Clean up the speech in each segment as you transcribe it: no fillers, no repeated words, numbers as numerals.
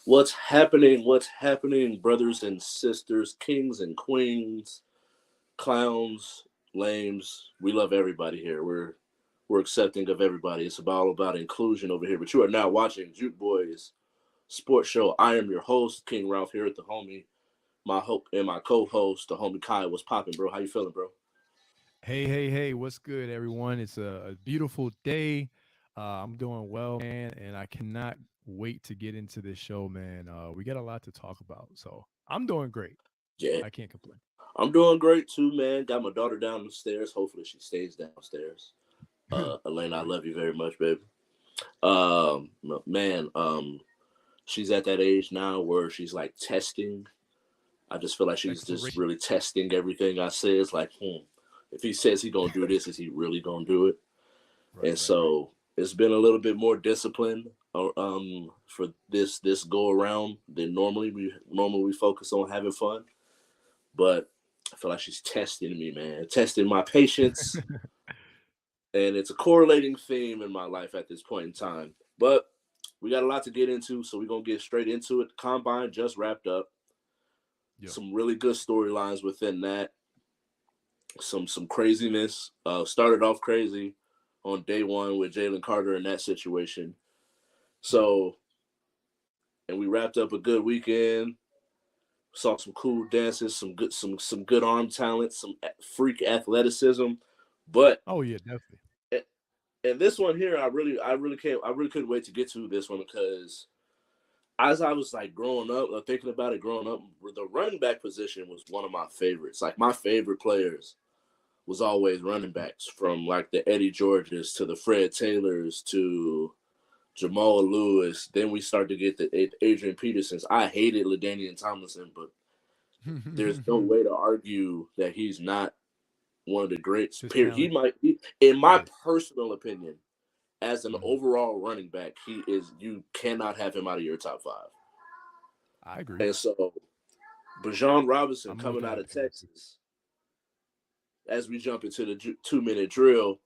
What's happening? What's happening, brothers and sisters, kings and queens, clowns, lames? We love everybody here. We're accepting of everybody. It's all about inclusion over here. But you are now watching Juke Boys Sports Show. I am your host, King Ralph, here at the homie. My hope and my co-host, the homie Kai. What's popping, bro? How you feeling, bro? Hey, what's good, everyone? It's a beautiful day. I'm doing well, man, and I cannot wait to get into this show, man. We got a lot to talk about, so I'm doing great. Yeah, I can't complain. I'm doing great too, man. Got my daughter down the stairs. Hopefully, she stays downstairs. Elena, I Right. love you very much, baby. Man, she's at that age now where she's like testing. I just feel like she's just Exploration. really testing everything I say. It's like, if he says he gonna do this, is he really gonna do it? Right, And right, right. so it's been a little bit more discipline for this go around than normally. We focus on having fun, but I feel like she's testing me, man, testing my patience, and it's a correlating theme in my life at this point in time. But we got a lot to get into, so we're gonna get straight into it. The combine just wrapped up. Yep. Some really good storylines within that. Some craziness. Started off crazy on day one with Jalen Carter in that situation. Yep. So, and we wrapped up a good weekend. Saw some cool dances, some good arm talent, some freak athleticism. But Oh yeah, definitely. and this one here, I really couldn't wait to get to this one because as I was like growing up, thinking about it growing up, the running back position was one of my favorites. Like my favorite players was always running backs, from like the Eddie Georges to the Fred Taylors to Jamal Lewis. Then we start to get the Adrian Petersons. I hated LaDainian Tomlinson, but there's no way to argue that he's not one of the greats. His Period. talent. In my Yeah, personal opinion, as an hmm overall running back, he is. You cannot have him out of your top five. I agree. And so, Bijan Robinson I'm with coming that out of opinion too. Texas, as we jump into the 2 minute drill,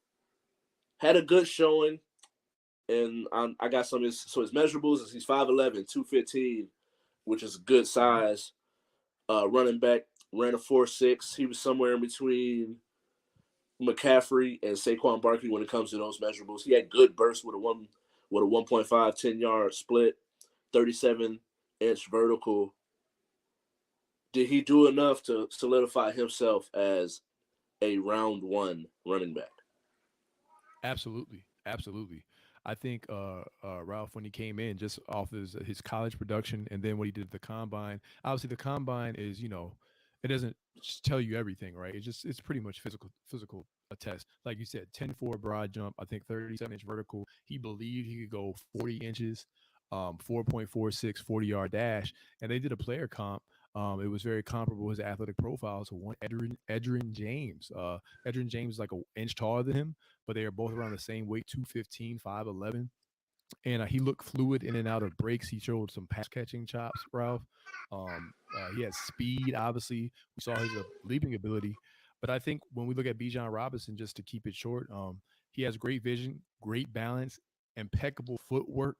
had a good showing. And I got some of his measurables. He's 5'11", 215, which is a good Hmm. size. Running back, ran a 4.6. He was somewhere in between McCaffrey and Saquon Barkley when it comes to those measurables. He had good bursts with a 1.5 10-yard split, 37-inch vertical. Did he do enough to solidify himself as a round one running back? Absolutely, absolutely. I think Ralph, when he came in, just off his college production, and then what he did at the combine. Obviously, the combine is it doesn't just tell you everything, right? It's pretty much physical a test. Like you said, 10-4 broad jump. I think 37-inch vertical. He believed he could go 40 inches, 4.46 40-yard dash, and they did a player comp. It was very comparable his athletic profile to one Edrin James. Edrin James is like an inch taller than him, but they are both around the same weight, 215, 5'11". And he looked fluid in and out of breaks. He showed some pass catching chops, Ralph. He has speed, obviously. We saw his leaping ability. But I think when we look at Bijan Robinson, just to keep it short, he has great vision, great balance, impeccable footwork.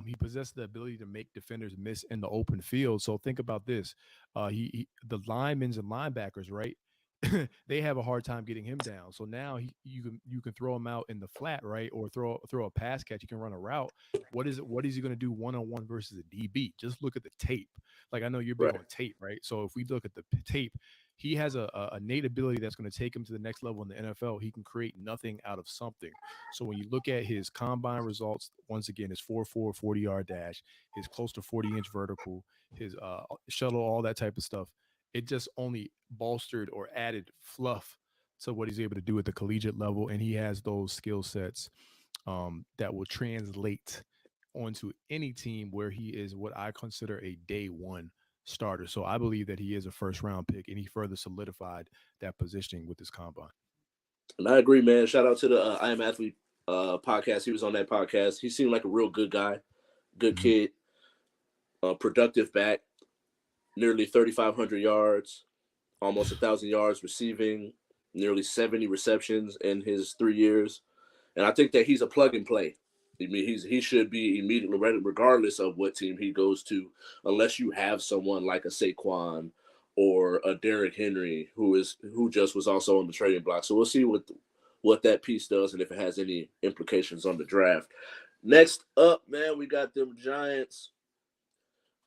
He possessed the ability to make defenders miss in the open field. So think about this: the linemen and linebackers, right? They have a hard time getting him down. So now you can throw him out in the flat, right, or throw a pass catch. You can run a route. What is he going to do 1-on-1 versus a DB? Just look at the tape. Like I know you're big Right. on tape, right? So if we look at the tape, he has a innate ability that's going to take him to the next level in the NFL. He can create nothing out of something. So when you look at his combine results, once again, his 4.4 40-yard dash, his close to 40-inch vertical, his shuttle, all that type of stuff, it just only bolstered or added fluff to what he's able to do at the collegiate level. And he has those skill sets that will translate onto any team where he is what I consider a day one starter. So I believe that he is a first round pick, and he further solidified that positioning with this combine. And I agree, man. Shout out to the I Am Athlete podcast. He was on that podcast. He seemed like a real good guy, good Hmm. kid, productive back, nearly 3,500 yards, almost 1,000 yards receiving, nearly 70 receptions in his 3 years. And I think that he's a plug and play. I mean, he should be immediately ready, regardless of what team he goes to, unless you have someone like a Saquon or a Derrick Henry who just was also on the trading block. So we'll see what that piece does and if it has any implications on the draft. Next up, man, we got them Giants.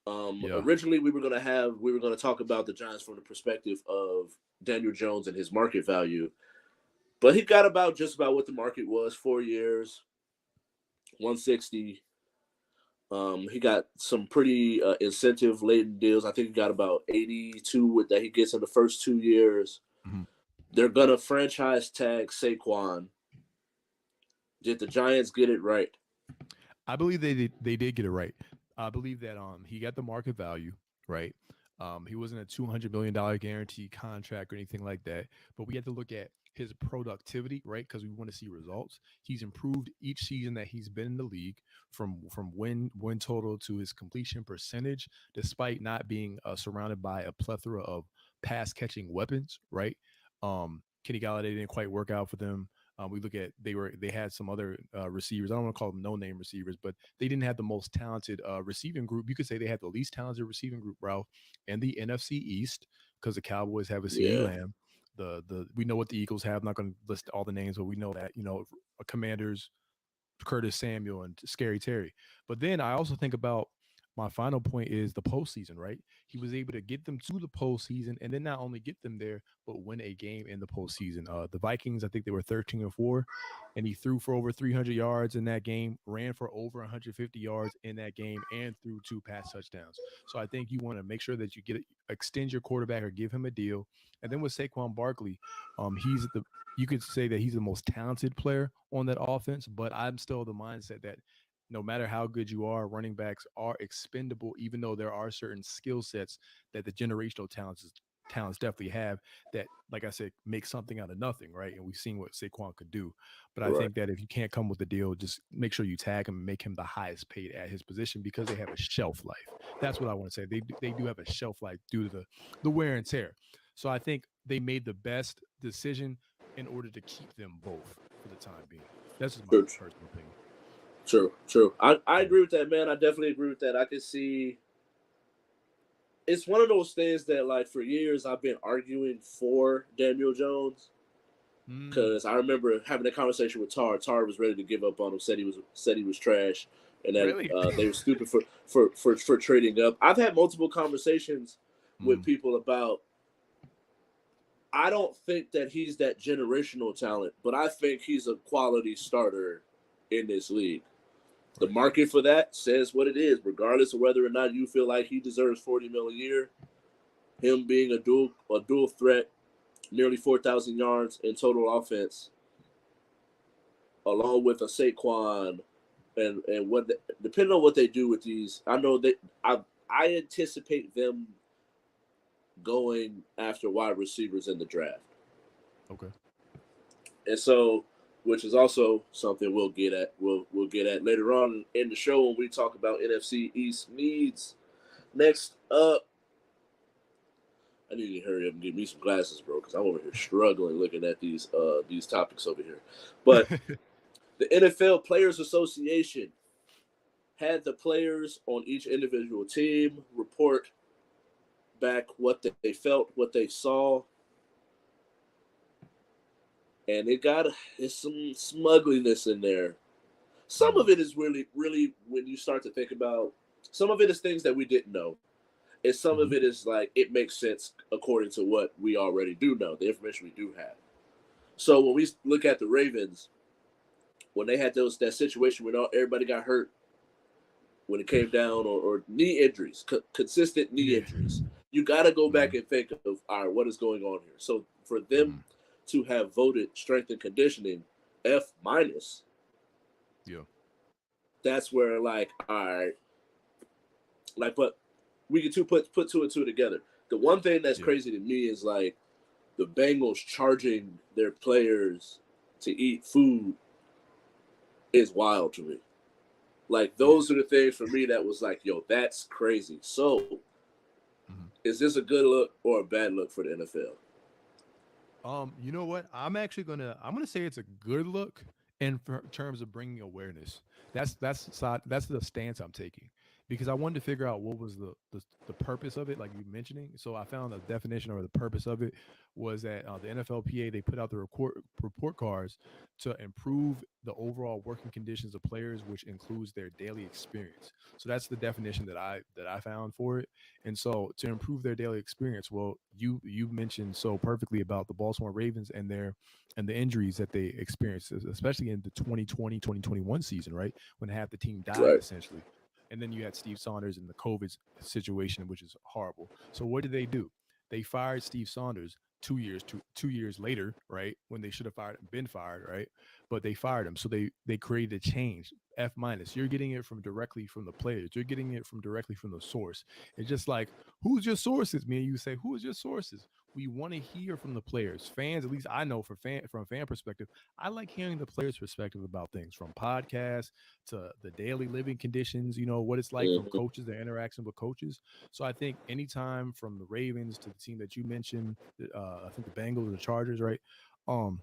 Yeah. Originally, we were gonna talk about the Giants from the perspective of Daniel Jones and his market value, but he got about just about what the market was. 4 years, 160. He got some pretty incentive laden deals. I think he got about 82 with that he gets in the first 2 years. Mhm. They're gonna franchise tag Saquon. Did the Giants get it right? I believe they did get it right. I believe that he got the market value right. He wasn't a $200 million guarantee contract or anything like that. But we had to look at his productivity, right? Because we want to see results. He's improved each season that he's been in the league, from win total to his completion percentage, despite not being surrounded by a plethora of pass catching weapons, right? Kenny Galladay didn't quite work out for them. We look at they had some other receivers. I don't want to call them no name receivers, but they didn't have the most talented receiving group. You could say they had the least talented receiving group, Ralph, in the NFC East, because the Cowboys have a CeeDee Yeah, Lamb. The we know what the Eagles have. I'm not going to list all the names, but we know that Commanders, Curtis Samuel and Scary Terry. But then I also think about my final point is the postseason, right? He was able to get them to the postseason and then not only get them there, but win a game in the postseason. The Vikings, I think they were 13-4, and he threw for over 300 yards in that game, ran for over 150 yards in that game, and threw 2 pass touchdowns. So I think you want to make sure that you extend your quarterback or give him a deal. And then with Saquon Barkley, he's the you could say that he's the most talented player on that offense, but I'm still the mindset that no matter how good you are, running backs are expendable, even though there are certain skill sets that the generational talents definitely have that, like I said, make something out of nothing, right? And we've seen what Saquon could do. But I right. think that if you can't come with a deal, just make sure you tag him and make him the highest paid at his position because they have a shelf life. That's what I want to say. They do have a shelf life due to the wear and tear. So I think they made the best decision in order to keep them both for the time being. That's just my True, personal opinion. true. I Yeah. agree with that, man. I definitely agree with that. I can see it's one of those things that, like, for years I've been arguing for Daniel Jones Mm, because I remember having a conversation with Tar. Tar was ready to give up on him, said he was trash, and that really? they were stupid for trading up. I've had multiple conversations with Mm, people about. I don't think that he's that generational talent, but I think he's a quality starter in this league. The right. market for that says what it is, regardless of whether or not you feel like he deserves 40 million a year. Him being a dual threat, nearly 4,000 yards in total offense, along with a Saquon, and depending on what they do with these, I know that I anticipate them going after wide receivers in the draft, Okay. and so which is also something we'll get at. We'll get at later on in the show when we talk about NFC East needs. Next up, I need to hurry up and get me some glasses, bro, because I'm over here struggling looking at these topics over here. But the NFL Players Association had the players on each individual team report back what they felt, what they saw, and it's some smugliness in there. Some Mm, of it is really, really when you start to think about. Some of it is things that we didn't know, and some of mhm. it is like it makes sense according to what we already do know, the information we do have. So when we look at the Ravens, when they had that situation where everybody got hurt when it came down, or knee injuries, consistent knee Yeah. injuries, you got to go back Mhm, and think of, all right, what is going on here? So for them mhm. to have voted strength and conditioning F minus, Yeah. that's where, like, all right, like, but we can put two and two together. The one thing that's Yeah. crazy to me is like the Bengals charging their players to eat food is wild to me. Like, Yeah. those are the things for me that was like, yo, that's crazy. So Mhm. is this a good look or a bad look for the NFL? You know what? I'm gonna say it's a good look in terms of bringing awareness. That's the stance I'm taking because I wanted to figure out what was the purpose of it, like you mentioning. So I found the definition or the purpose of it was that the NFLPA they put out the report cards to improve the overall working conditions of players, which includes their daily experience. So that's the definition that I found for it. And so to improve their daily experience, well, you mentioned so perfectly about the Baltimore Ravens and the injuries that they experienced, especially in the 2020-2021 season, right? When half the team died Right. essentially. And then you had Steve Saunders in the COVID situation, which is horrible. So what did they do? They fired Steve Saunders 2 years later, right? When they should have been fired, right? But they fired him. So they created a change. F minus. You're getting it from directly from the players. You're getting it from directly from the source. It's just like, who's your sources? Me and you say, who is your sources? We want to hear from the players. Fans, at least I know from a fan perspective, I like hearing the players' perspective about things, from podcasts to the daily living conditions, what it's like from Hmm. coaches, their interaction with coaches. So I think anytime from the Ravens to the team that you mentioned, I think the Bengals or the Chargers, right? Um,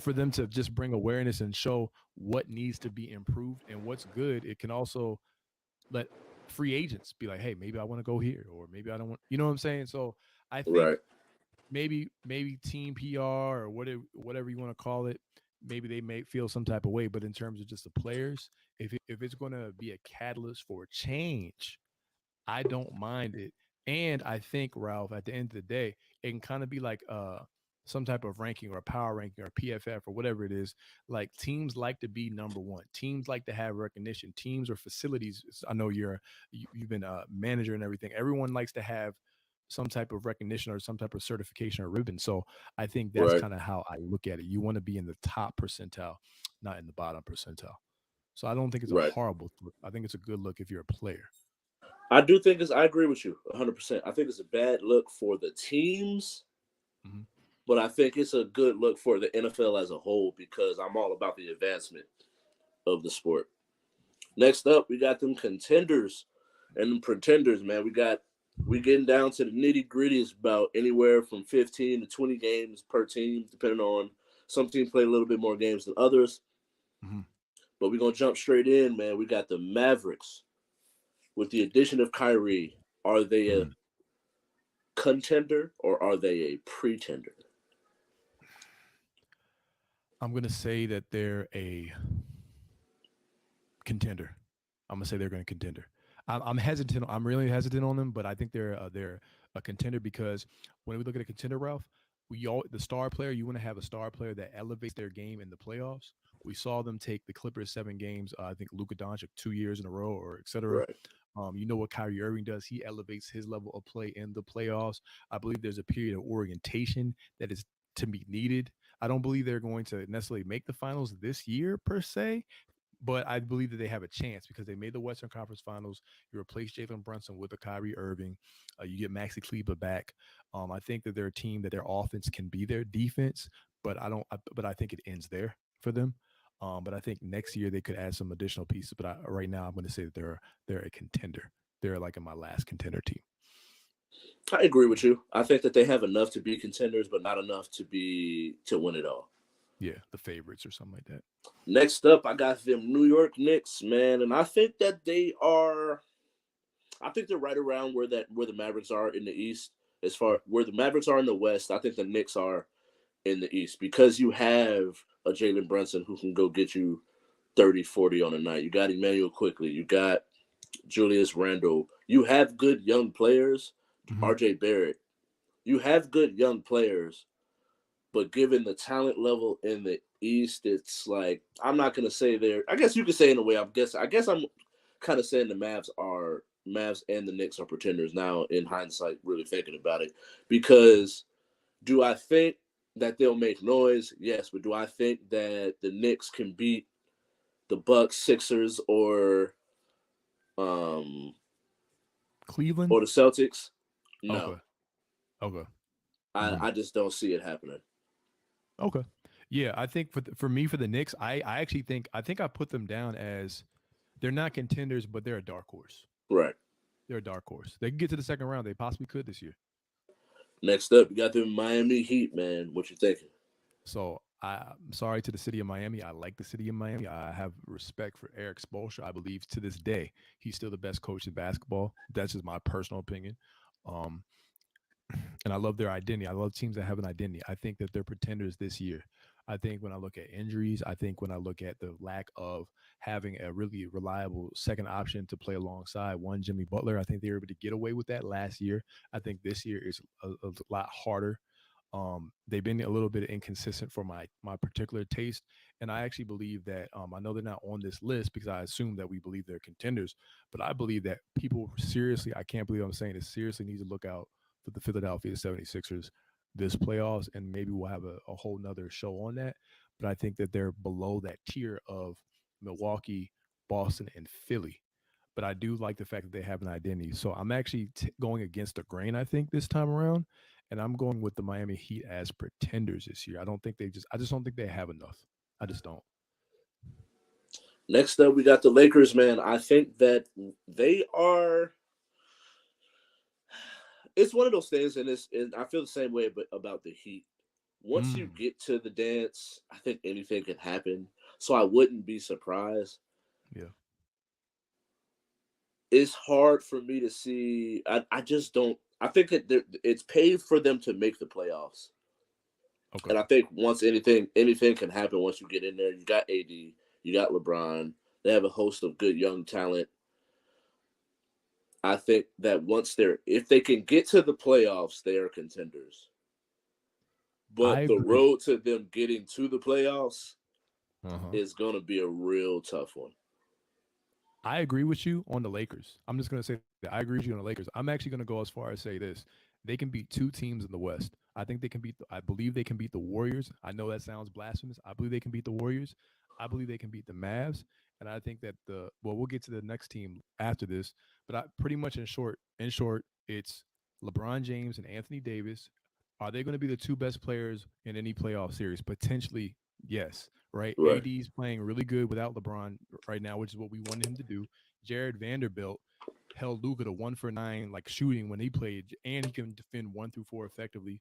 for them to just bring awareness and show what needs to be improved and what's good, it can also let free agents be like, hey, maybe I want to go here, or maybe I don't want, you know what I'm saying? So I think Right. maybe team PR or whatever you want to call it, maybe they may feel some type of way. But in terms of just the players, if it's going to be a catalyst for change, I don't mind it. And I think, Ralph, at the end of the day, it can kind of be like some type of ranking or a power ranking or PFF or whatever it is. Like teams like to be number one. Teams like to have recognition. Teams or facilities. I know you've been a manager and everything. Everyone likes to have some type of recognition or some type of certification or ribbon. So I think that's Right. kind of how I look at it. You want to be in the top percentile, not in the bottom percentile. So I don't think it's a Right. horrible look. I think it's a good look if you're a player. I do think I agree with you 100%. I think it's a bad look for the teams, Mhm. but I think it's a good look for the NFL as a whole because I'm all about the advancement of the sport. Next up, we got them contenders and them pretenders, man. We getting down to the nitty gritty. It's about anywhere from 15 to 20 games per team, depending on some teams play a little bit more games than others. Mhm. But we're gonna jump straight in, man. We got the Mavericks with the addition of Kyrie. Are they a Mm. contender or are they a pretender? I'm gonna say that they're a contender. I'm gonna say they're going to contender. I'm hesitant. I'm really hesitant on them, but I think they're a contender because when we look at a contender, Ralph, the star player. You want to have a star player that elevates their game in the playoffs. We saw them take the Clippers 7 games. I think Luka Doncic 2 years in a row, or etc. Right, You know what Kyrie Irving does? He elevates his level of play in the playoffs. I believe there's a period of orientation that is to be needed. I don't believe they're going to necessarily make the finals this year per se, but I believe that they have a chance because they made the Western Conference Finals. You replace Jalen Brunson with a Kyrie Irving. You get Maxi Kleber back. I think that they're a team that their offense can be their defense, but I don't. But I think it ends there for them. But I think next year they could add some additional pieces. But right now I'm going to say that they're a contender. They're like in my last contender team. I agree with you. I think that they have enough to be contenders, but not enough to win it all. Yeah, the favorites or something like that. Next up, I got them New York Knicks, man, and I think that they are. I think they're right around where the Mavericks are in the East. As far where the Mavericks are in the West, I think the Knicks are in the East because you have a Jalen Brunson who can go get you 30, 40 on a night. You got Emmanuel quickly. You got Julius Randle. You have good young players. Mm-hmm. RJ Barrett. You have good young players, but given the talent level in the East, it's like I'm not gonna say they're. I guess you could say in a way. I guess I'm kind of saying the Mavs and the Knicks are pretenders now. In hindsight, really thinking about it, because do I think that they'll make noise? Yes, but do I think that the Knicks can beat the Bucks, Sixers, um Cleveland. or the Celtics? No, Okay. Okay. I Mm-hmm. I just don't see it happening. Okay. Yeah, I think for me for the Knicks, I actually think I put them down as they're not contenders, but they're a dark horse. Right. They're a dark horse. They can get to the second round. They possibly could this year. Next up, you got the Miami Heat, man. What you thinking? So I'm sorry to the city of Miami. I like the city of Miami. I have respect for Eric Spoelstra. I believe to this day he's still the best coach in basketball. That's just my personal opinion. Um, and I love their identity. I love teams that have an identity. I think that they're pretenders this year. I think when I look at injuries, I think when I look at the lack of having a really reliable second option to play alongside one Jimmy Butler, I think they were able to get away with that last year. I think this year is a lot harder. They've been a little bit inconsistent for my particular taste, and I actually believe that I know they're not on this list because I assume that we believe they're contenders, but I believe that people seriously, I can't believe I'm saying this, seriously need to look out for the Philadelphia 76ers this playoffs, and maybe we'll have a whole nother show on that. But I think that they're below that tier of Milwaukee, Boston, and Philly. But I do like the fact that they have an identity. So I'm actually going against the grain, I think, this time around. And I'm going with the Miami Heat as pretenders this year. I just don't think they have enough. I just don't. Next up, we got the Lakers, man. I think that they are. It's one of those things, and I feel the same way about the Heat. Once you Mm, get to the dance, I think anything can happen. So I wouldn't be surprised. yeah. It's hard for me to see. I just don't. I think it's paid for them to make the playoffs, Okay. and I think once anything can happen once you get in there. You got AD, you got LeBron. They have a host of good young talent. I think that once if they can get to the playoffs, they are contenders. I But the agree. road to them getting to the playoffs Uh huh. is going to be a real tough one. I agree with you on the Lakers. I'm just going to say that. I agree with you on the Lakers. I'm actually going to go as far as say this. They can beat two teams in the West. I think they can I believe they can beat the Warriors. I know that sounds blasphemous. I believe they can beat the Warriors. I believe they can beat the Mavs. And I think that we'll get to the next team after this, but pretty much in short, it's LeBron James and Anthony Davis. Are they going to be the two best players in any playoff series? Potentially, yes, right? Right. AD's playing really good without LeBron right now, which is what we wanted him to do. Jared Vanderbilt held Luca to 1 for 9, like shooting when he played, and he can defend 1 through 4 effectively.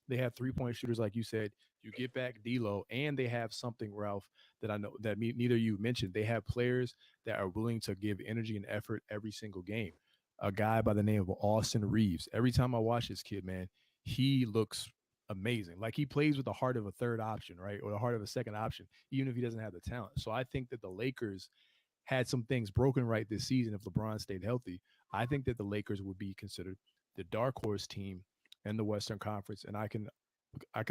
They have 3 point shooters, like you said. You get back D'Lo, and they have something, Ralph, that I know that neither of you mentioned. They have players that are willing to give energy and effort every single game. A guy by the name of Austin Reeves. Every time I watch this kid, man, he looks amazing. Like he plays with the heart of a third option, right, or the heart of a second option, even if he doesn't have the talent. So I think that the Lakers had some things broken right this season if LeBron stayed healthy. I think that the Lakers would be considered the dark horse team in the Western Conference, and I can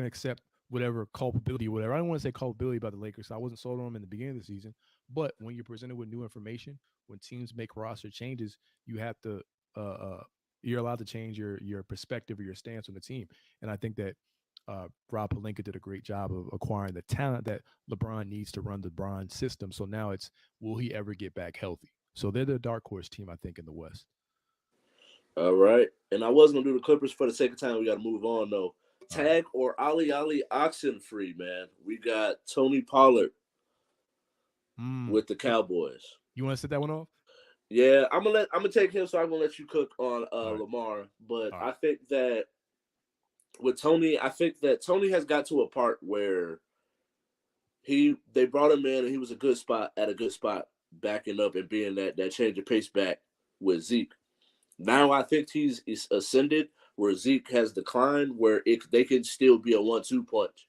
accept whatever culpability, whatever. I don't want to say culpability about the Lakers. I wasn't sold on them in the beginning of the season, but when you're presented with new information, when teams make roster changes, you have to you're allowed to change your perspective or your stance on the team. And I think that Rob Pelinka did a great job of acquiring the talent that LeBron needs to run the LeBron system. So now it's, will he ever get back healthy? So they're the dark horse team, I think, in the West. All right. And I was gonna do the Clippers for the second time. We got to move on though. All right. Tag or Ali Oxenfree, man. We got Tony Pollard with the You, Cowboys. you want to set that one off? Yeah, I'm gonna take him, so I'm gonna let you cook on All right. Lamar. But All I right. think that with Tony, I think that Tony has got to a part where they brought him in and he was a good spot, backing up and being that change of pace back with Zeke. Now I think he's ascended where Zeke has declined, where they can still be a 1-2 punch.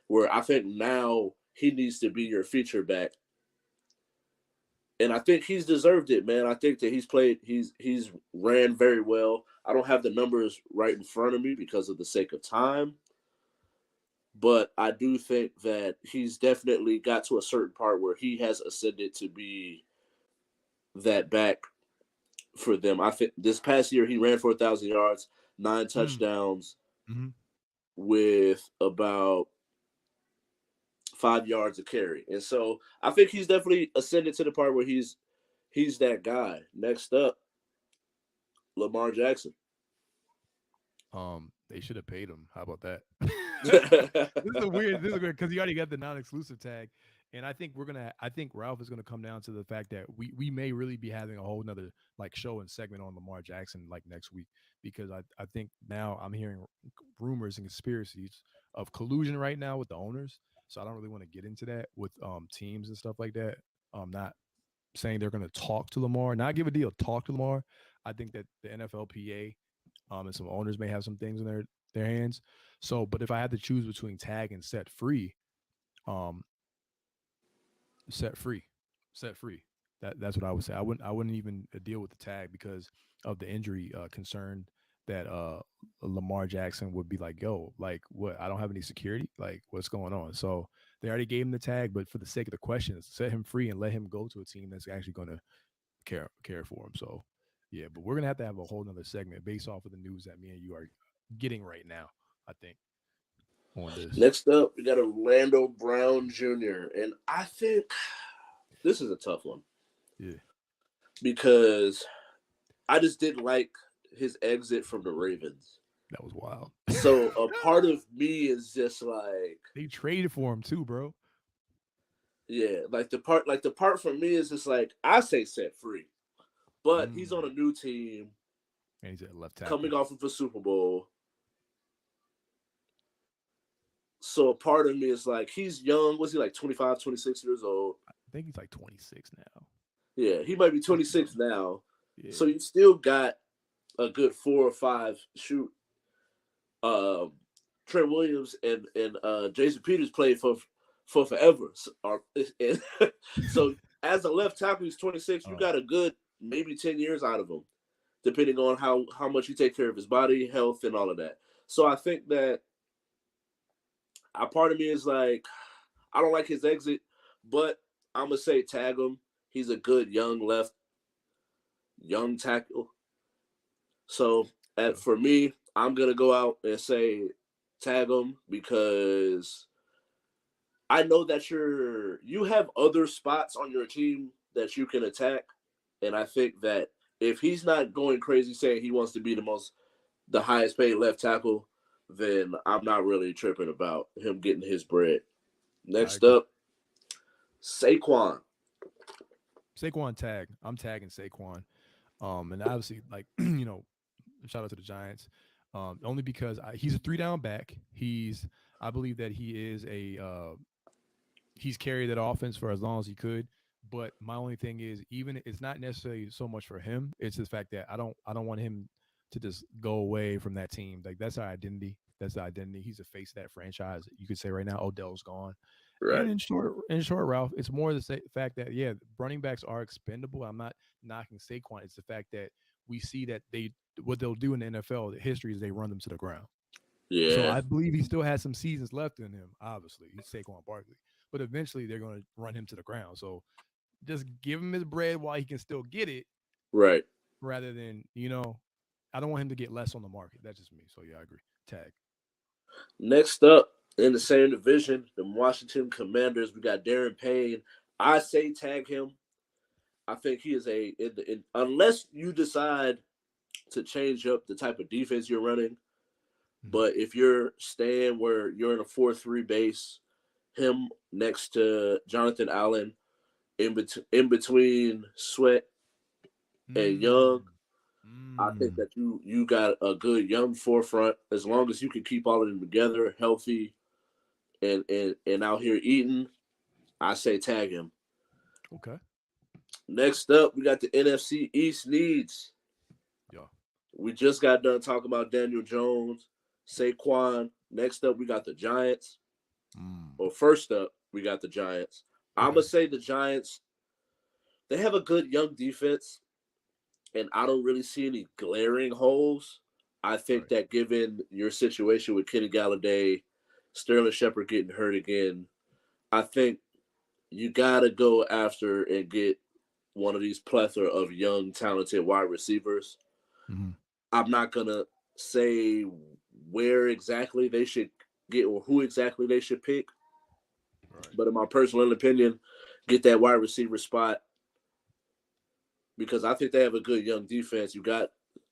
Where I think now he needs to be your feature back, and I think he's deserved it, man. I think that he's ran very well. I don't have the numbers right in front of me because of the sake of time, but I do think that he's definitely got to a certain part where he has ascended to be that back for them. I think this past year he ran for 1,000 yards, nine Mm, touchdowns, hmm with about 5 yards of carry. And so I think he's definitely ascended to the part where he's that guy. Next up, Lamar Jackson. They should have paid him. How about that? uh, This is weird because he already got the non-exclusive tag, and I think Ralph is gonna come down to the fact that we may really be having a whole nother like show and segment on Lamar Jackson like next week because I think now I'm hearing rumors and conspiracies of collusion right now with the owners. So I don't really want to get into that with teams and stuff like that. Not saying they're going to talk to Lamar, not give a deal, talk to Lamar. I think that the NFLPA and some owners may have some things in their hands. So, but if I had to choose between tag and set free, um, set free, set free. That's what I would say. I wouldn't even deal with the tag because of the injury concern that Lamar Jackson would be like, yo, like what? I don't have any security. Like what's going on? So they already gave him the tag, but for the sake of the questions, set him free and let him go to a team that's actually going to care for him. So yeah, but we're gonna have a whole nother segment based off of the news that me and you are getting right now. I think on this. Next up, we got Orlando Brown Jr. And I think this is a tough one Yeah, because I just didn't like his exit from the Ravens. that was wild. So a part of me is just like, They traded for him too, bro. yeah, like the part for me is just like I say set free, but he's on a new team, And he's at left tackle. coming off of a Super Bowl. So a part of me is like, he's young. Was he like 25, 26 years old? I think he's like 26 now. Yeah, he might be 26 now. Yeah. So you still got a good 4 or 5 shoot. Trent Williams and Jason Peters played for forever. So as a left tackle, he's 26. You got a good maybe 10 years out of him, depending on how much you take care of his body, health, and all of that. So I think that a part of me is like, I don't like his exit, but I'm gonna say tag him. He's a good young tackle. So for me, I'm gonna go out and say tag him because I know that you have other spots on your team that you can attack, and I think that if he's not going crazy saying he wants to be the highest paid left tackle, then I'm not really tripping about him getting his bread. Next up, Saquon. Saquon tag. I'm tagging Saquon. And obviously, like, you know, shout out to the Giants. Only because he's a 3-down back. I believe that he is he's carried that offense for as long as he could. But my only thing is, even it's not necessarily so much for him. It's the fact that I don't want him to just go away from that team. Like that's our identity. That's the identity. He's the face of that franchise. You could say right now, Odell's gone. Right. And in short, Ralph, it's more the fact that running backs are expendable. I'm not knocking Saquon. It's the fact that we see that what they'll do in the NFL. The history is they run them to the ground. Yeah. So I believe he still has some seasons left in him. Obviously, he's Saquon Barkley, but eventually they're going to run him to the ground. So just give him his bread while he can still get it. Right. Rather than I don't want him to get less on the market. That's just me. So yeah, I agree. Tag. Next up in the same division, the Washington Commanders. We got Darren Payne. I say tag him. I think he is unless you decide to change up the type of defense you're running. But if you're staying where you're in a 4-3 base, him next to Jonathan Allen, in between Sweat and Young, I think that you got a good young forefront. As long as you can keep all of them together, healthy, and out here eating, I say tag him. Okay. Next up, we got the NFC East needs. Yeah. We just got done talking about Daniel Jones, Saquon. Next up, we got the Giants. Well, first up, we got the Giants. Okay. I'm going to say the Giants, they have a good young defense, and I don't really see any glaring holes. I think that given your situation with Kenny Galladay, Sterling Shepard getting hurt again, I think you got to go after and get one of these plethora of young, talented wide receivers. Mm-hmm. I'm not going to say where exactly they should get or who exactly they should pick. Right. But in my personal opinion, get that wide receiver spot because I think they have a good young defense. You got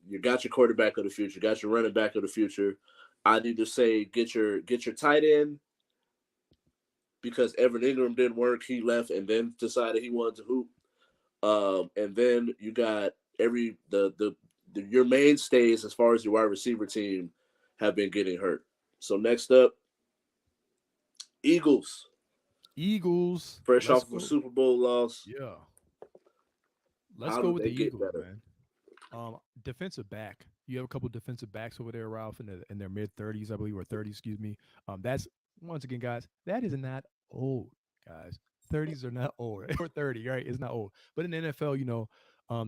your quarterback of the future, you got your running back of the future. I need to say get your tight end because Evan Ingram didn't work. He left and then decided he wanted to hoop. And then you got your mainstays as far as your wide receiver team have been getting hurt. So next up, Eagles. Eagles. fresh Let's off of a go. Super Bowl loss. Yeah. Let's How go do with they the get Eagles, better? man. Defensive back. You have a couple defensive backs over there, Ralph, in their mid 30s, I believe, or 30s, excuse me. That's once again, guys. That is not old, guys. 30s are not old, or 30, right? It's not old. But in the NFL,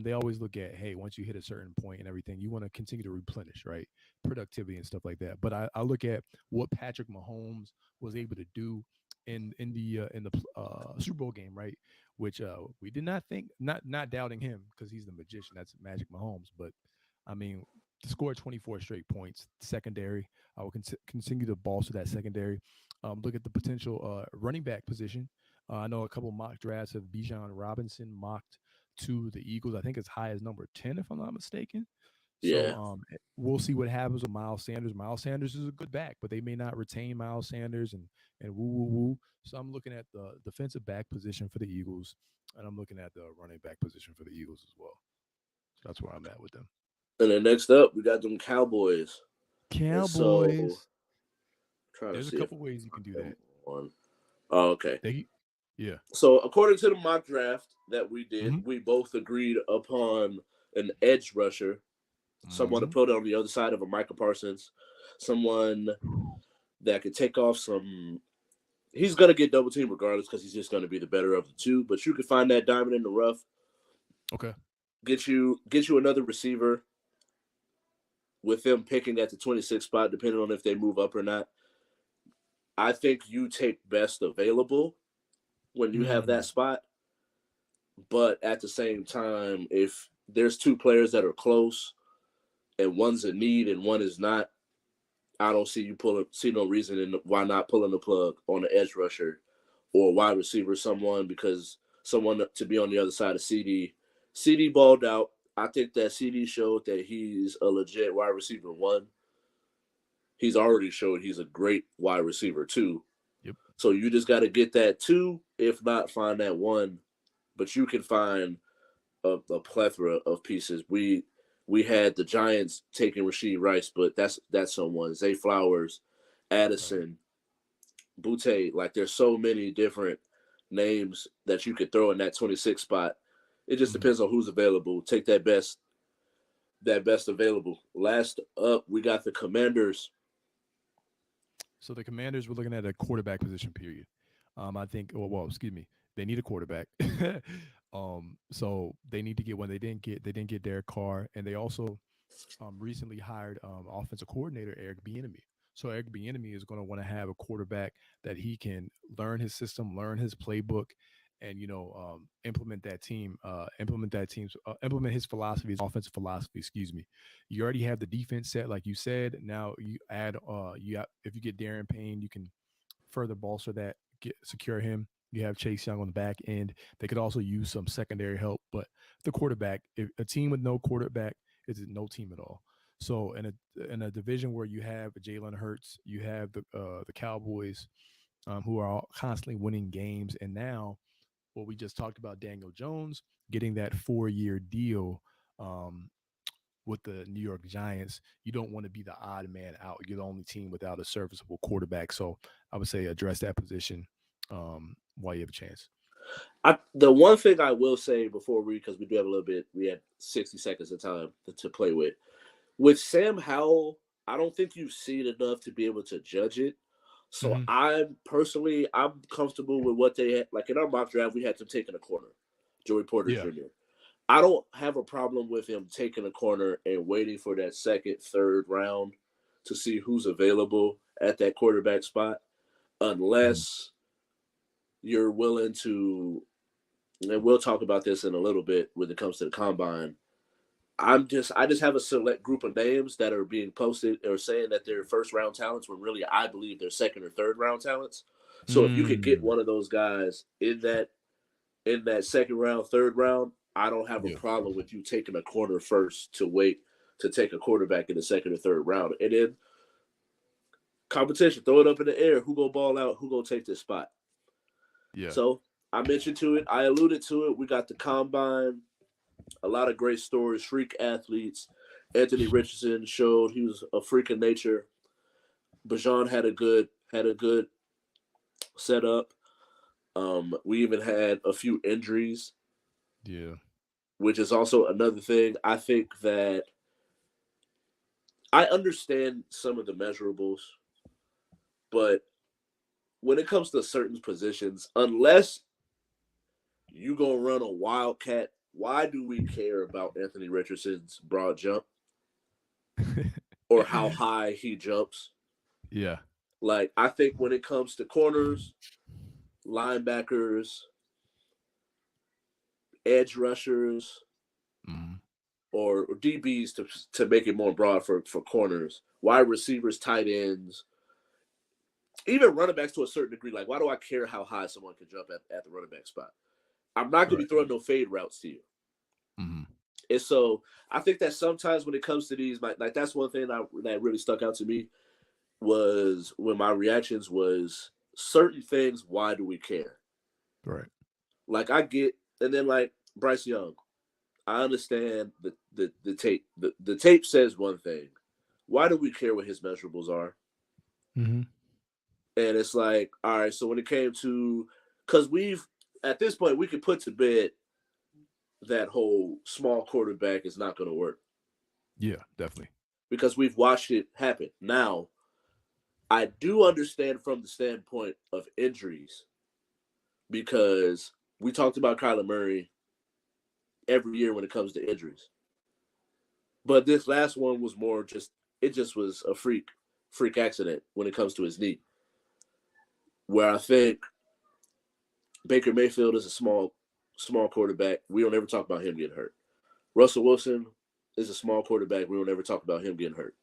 they always look at, hey, once you hit a certain point and everything, you want to continue to replenish, right? Productivity and stuff like that. But I look at what Patrick Mahomes was able to do in the Super Bowl game, right? Which we did not think, not doubting him because he's the magician. That's Magic Mahomes. But I mean, to score 24 straight points, secondary, I will continue to bolster that secondary. Look at the potential running back position. I know a couple mock drafts have Bijan Robinson mocked to the Eagles. I think as high as number 10, if I'm not mistaken. So Yeah. we'll see what happens with Miles Sanders. Miles Sanders is a good back, but they may not retain Miles Sanders and woo woo woo. So I'm looking at the defensive back position for the Eagles, and I'm looking at the running back position for the Eagles as well. So that's where I'm at with them. And then next up, we got them Cowboys. And so, Cowboys. trying to There's a see if couple ways you can do I them that. on. Oh, okay. Yeah. So, according to the mock draft that we did, Mm-hmm. we both agreed upon an edge rusher, someone to Mm-hmm. put on the other side of a Michael Parsons, someone that could take off some. He's gonna get double team regardless because he's just gonna be the better of the two. But you can find that diamond in the rough. Okay. Get you another receiver with them picking at the 26 spot, depending on if they move up or not. I think you take best available when you have that Mm. spot. But at the same time, if there's two players that are close and one's a need and one is not, I don't see no reason in why not pulling the plug on the edge rusher or wide receiver someone because someone to be on the other side of CD. CD balled out. I think that CD showed that he's a legit wide receiver one. He's already showed he's a great wide receiver two. Yep. So you just got to get that two, if not find that one. But you can find a plethora of pieces. We had the Giants taking Rasheed Rice, but that's someone. Zay Flowers, Right. Addison, Butte. Like there's so many different names that you could throw in that 26 spot. It just Mhm. depends on who's available. Take that best available. Last up, we got the Commanders. So the Commanders were looking at a quarterback position. Period. I think. Well, excuse me. They need a quarterback. So they need to get one. They didn't get Derek Carr, and they also recently hired offensive coordinator Eric Bieniemy. So Eric Bieniemy is going to want to have a quarterback that he can learn his system, learn his playbook, and implement his philosophy, his offensive philosophy. Excuse me. You already have the defense set, like you said. Now you add, if you get Darren Payne, you can further bolster that, secure him. You have Chase Young on the back end. They could also use some secondary help, but the quarterback, if a team with no quarterback is no team at all. So in a division where you have Jalen Hurts, you have the Cowboys, who are all constantly winning games, and now what we just talked about, Daniel Jones getting that 4-year deal. Um, with the New York Giants, you don't want to be the odd man out. You're the only team without a serviceable quarterback. So I would say address that position while you have a chance. The one thing I will say before because we do have a little bit, we had 60 seconds of time to play with Sam Howell. I don't think you've seen enough to be able to judge it. So Mm-hmm. I'm comfortable with what they had. Like in our mock draft, we had them taking a corner, Joey Porter Yeah. Jr. I don't have a problem with him taking a corner and waiting for that second, third round to see who's available at that quarterback spot, Mm-hmm. unless you're willing to. And we'll talk about this in a little bit when it comes to the combine. I just have a select group of names that are being posted or saying that they're first round talents when really I believe they're second or third round talents. So if you could get Mm. one of those guys in that second round, third round, I don't have a Yeah. problem with you taking a corner first to wait to take a quarterback in the second or third round. And then competition, throw it up in the air. Who go ball out? Who go take this spot? Yeah. So I mentioned to it. I alluded to it. We got the combine. A lot of great stories. Freak athletes. Anthony Richardson showed he was a freak of nature. Bajan had a good setup. We even had a few injuries, Yeah. which is also another thing. I think that I understand some of the measurables, but when it comes to certain positions, unless you gonna run a wildcat, why do we care about Anthony Richardson's broad jump or how high he jumps? Yeah. Like I think when it comes to corners, linebackers, edge rushers, Mm. or DBs to make it more broad for corners, wide receivers, tight ends, even running backs to a certain degree. Like, why do I care how high someone can jump at the running back spot? I'm not gonna be Right. throwing no fade routes to you. Mm. And so I think that sometimes when it comes to these, like that's one thing that really stuck out to me was when my reactions was certain things. Why do we care? Right. Like I get, and then like Bryce Young, I understand the tape. The tape says one thing. Why do we care what his measurables are? Mm-hmm. And it's like, all right, so when it came to, because we've at this point we could put to bed that whole small quarterback is not going to work Yeah, definitely. because we've watched it happen. Now, I do understand from the standpoint of injuries because we talked about Kyler Murray every year when it comes to injuries. But this last one was more just it just was a freak accident when it comes to his knee. Where I think Baker Mayfield is a small quarterback. We don't ever talk about him getting hurt. Russell Wilson is a small quarterback. We don't ever talk about him getting hurt.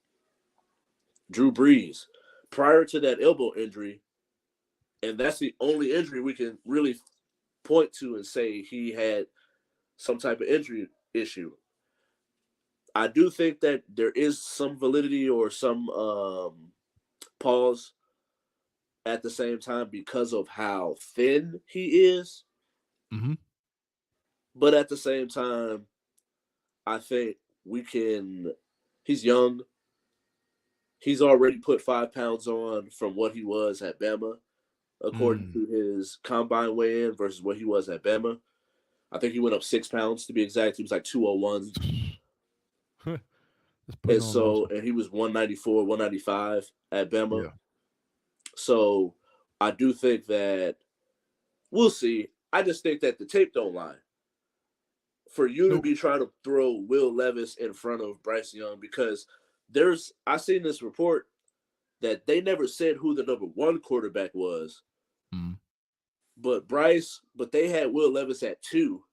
Drew Brees, prior to that elbow injury, and that's the only injury we can really point to and say he had some type of injury issue. I do think that there is some validity or some pause at the same time because of how thin he is. Mm-hmm. But at the same time, I think we can. He's young. He's already put 5 pounds on from what he was at Bama, according Mm. to his combine weigh in versus what he was at Bama. I think he went up 6 pounds to be exact. He was like 201. Just putting And on so, muscle. and he was 194, 195 at Bama. Yeah. So I do think that we'll see. I just think that the tape don't lie. For you to Nope. be trying to throw Will Levis in front of Bryce Young because I seen this report that they never said who the number one quarterback was, Mm. but they had Will Levis at two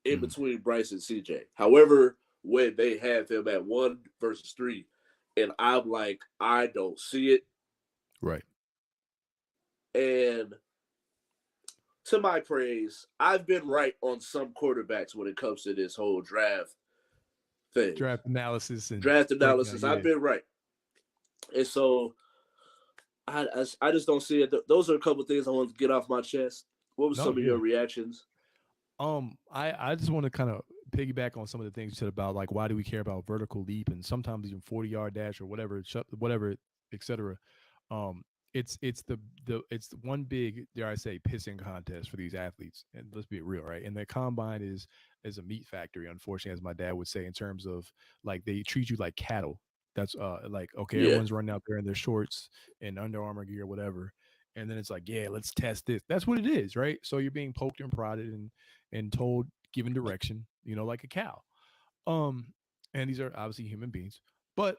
in Mm. between Bryce and CJ. However, when they had them at one versus three, and I'm like, I don't see it. Right. And to my praise, I've been right on some quarterbacks when it comes to this whole draft thing. Draft analysis and Draft breakdown. analysis, I've Yeah. been right. And so I just don't see it. Those are a couple things I want to get off my chest. What were No. some of Yeah. your reactions? I just want to kind of piggyback on some of the things you said about like why do we care about vertical leap and sometimes even 40-yard dash or whatever, whatever, etc. Um, it's it's one big, dare I say, pissing contest for these athletes. And let's be real, right? And the combine is a meat factory, unfortunately, as my dad would say, in terms of like they treat you like cattle. That's like okay, Yeah. everyone's running out there in their shorts and Under Armour gear, whatever. And then it's like, yeah, let's test this. That's what it is, right? So you're being poked and prodded and told, given direction, like a cow. Um, and these are obviously human beings. But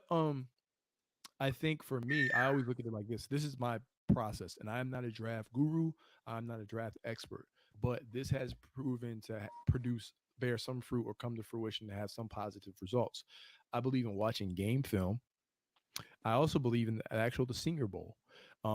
I think for me, I always look at it like this. This is my process, and I am not a draft guru. I'm not a draft expert, but this has proven to produce, bear some fruit, or come to fruition to have some positive results. I believe in watching game film. I also believe in the Senior Bowl,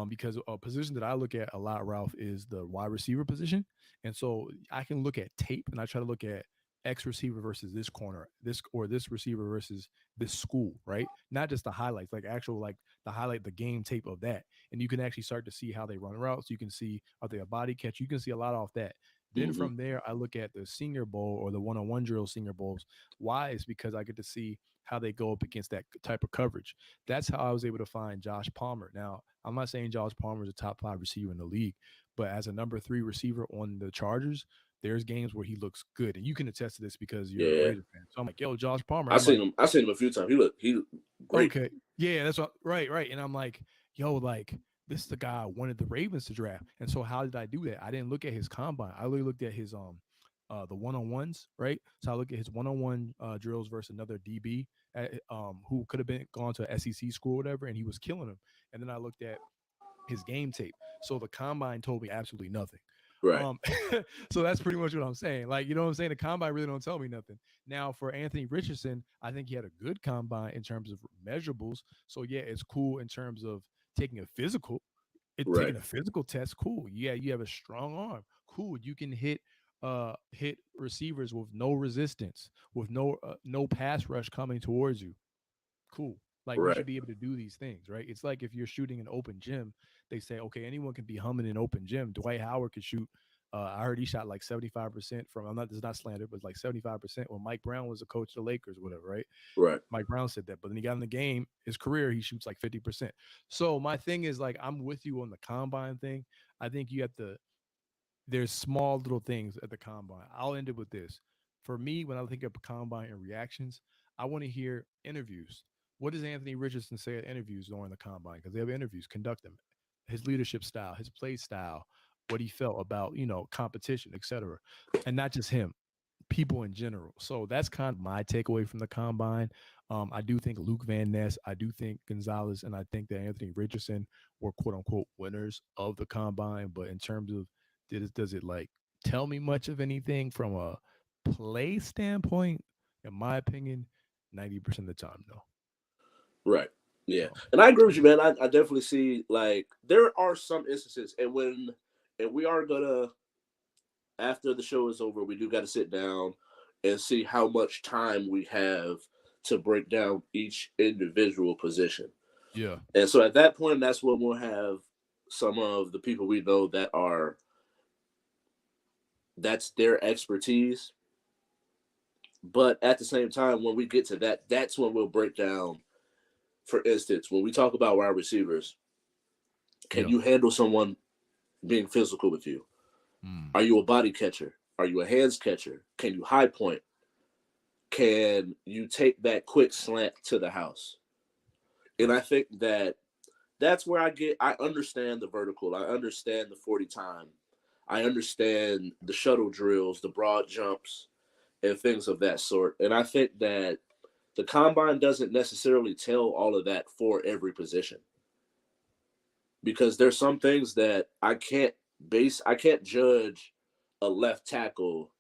because a position that I look at a lot, Ralph, is the wide receiver position, and so I can look at tape and I try to look at X receiver versus this corner, this receiver versus this school, right? Not just the highlights, like actual like the game tape of that, and you can actually start to see how they run routes. You can see are they a body catch. You can see a lot off that. Then Mm-hmm. from there, I look at the Senior Bowl or the one-on-one drill Senior Bowls. Why is because I get to see how they go up against that type of coverage. That's how I was able to find Josh Palmer. Now, I'm not saying Josh Palmer is a top 5 receiver in the league, but as a number 3 receiver on the Chargers, there's games where he looks good, and you can attest to this because you're a Yeah, Raiders fan. So I'm like, yo, Josh Palmer. I I'm seen like, him. I seen him a few times. He looked great. okay, yeah, that's what, right, right. And I'm like, yo, like this is the guy I wanted the Ravens to draft. And so how did I do that? I didn't look at his combine. I really looked at his the one-on-ones, right? So I look at his one-on-one drills versus another DB who could have been gone to a SEC school or whatever, and he was killing him. And then I looked at his game tape. So the combine told me absolutely nothing. Right, Um, so that's pretty much what I'm saying. Like, you know what I'm saying? The combine really don't tell me nothing. Now for Anthony Richardson, I think he had a good combine in terms of measurables. So yeah, it's cool in terms of taking a physical. right, Taking a physical test, cool. Yeah, you have a strong arm. Cool. You can hit receivers with no resistance, with no pass rush coming towards you. Cool. Like you right, should be able to do these things, right? It's like if you're shooting an open gym, they say, okay, anyone can be humming an open gym. Dwight Howard could shoot. I heard he shot like 75% from. I'm not. This is not slander, but like 75% when Mike Brown was a coach of the Lakers, whatever, right? right, Mike Brown said that, but then he got in the game. His career, he shoots like 50%. So my thing is like I'm with you on the combine thing. I think you have to there's small little things at the combine. I'll end it with this. For me, when I think of combine and reactions, I want to hear interviews. What does Anthony Richardson say at interviews during the combine? Because they have interviews, conduct them. His leadership style, his play style, what he felt about, competition, etc. And not just him, people in general. So that's kind of my takeaway from the combine. I do think Luke Van Ness, I do think Gonzalez, and I think that Anthony Richardson were quote unquote winners of the combine. But in terms of does it like tell me much of anything from a play standpoint? In my opinion, 90% of the time, no. right. Yeah, So and I agree with yeah, you, man. I definitely see like there are some instances, and we are gonna after the show is over, we do got to sit down and see how much time we have to break down each individual position. yeah, And so at that point, that's when we'll have some of the people we know that's their expertise. But at the same time, when we get to that, that's when we'll break down. For instance, when we talk about wide receivers, can yeah. you handle someone being physical with you? Mm, Are you a body catcher? Are you a hands catcher? Can you high point? Can you take that quick slant to the house? And right. I think that's where I understand the vertical. I understand the 40 time. I understand the shuttle drills, the broad jumps, and things of that sort. And I think that the combine doesn't necessarily tell all of that for every position because there's some things that I can't judge a left tackle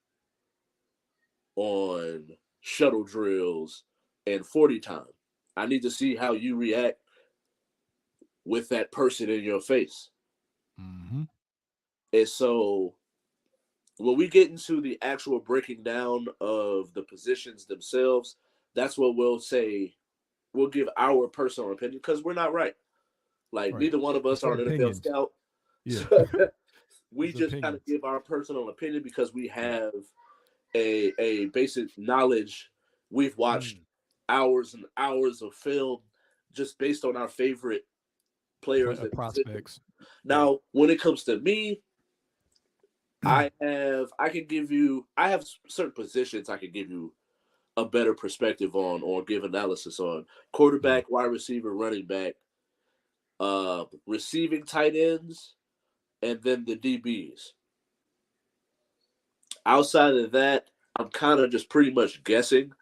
on shuttle drills and 40 time. I need to see how you react with that person in your face. Mm-hmm. And so when we get into the actual breaking down of the positions themselves, that's what we'll say. We'll give our personal opinion because we're not right. Like Right. neither one of It's us the are an NFL opinions. scout. Yeah. We It's just kind of opinions. give our personal opinion because we Yeah. have a basic knowledge. We've watched Mm. hours and hours of film just based on our favorite players and positions. Prospects. Yeah. Now, when it comes to me, I have certain positions I can give you a better perspective on give analysis on Mm. quarterback, wide receiver, running back, receiving tight ends, and then the DBs. Outside of that, I'm kind of just pretty much guessing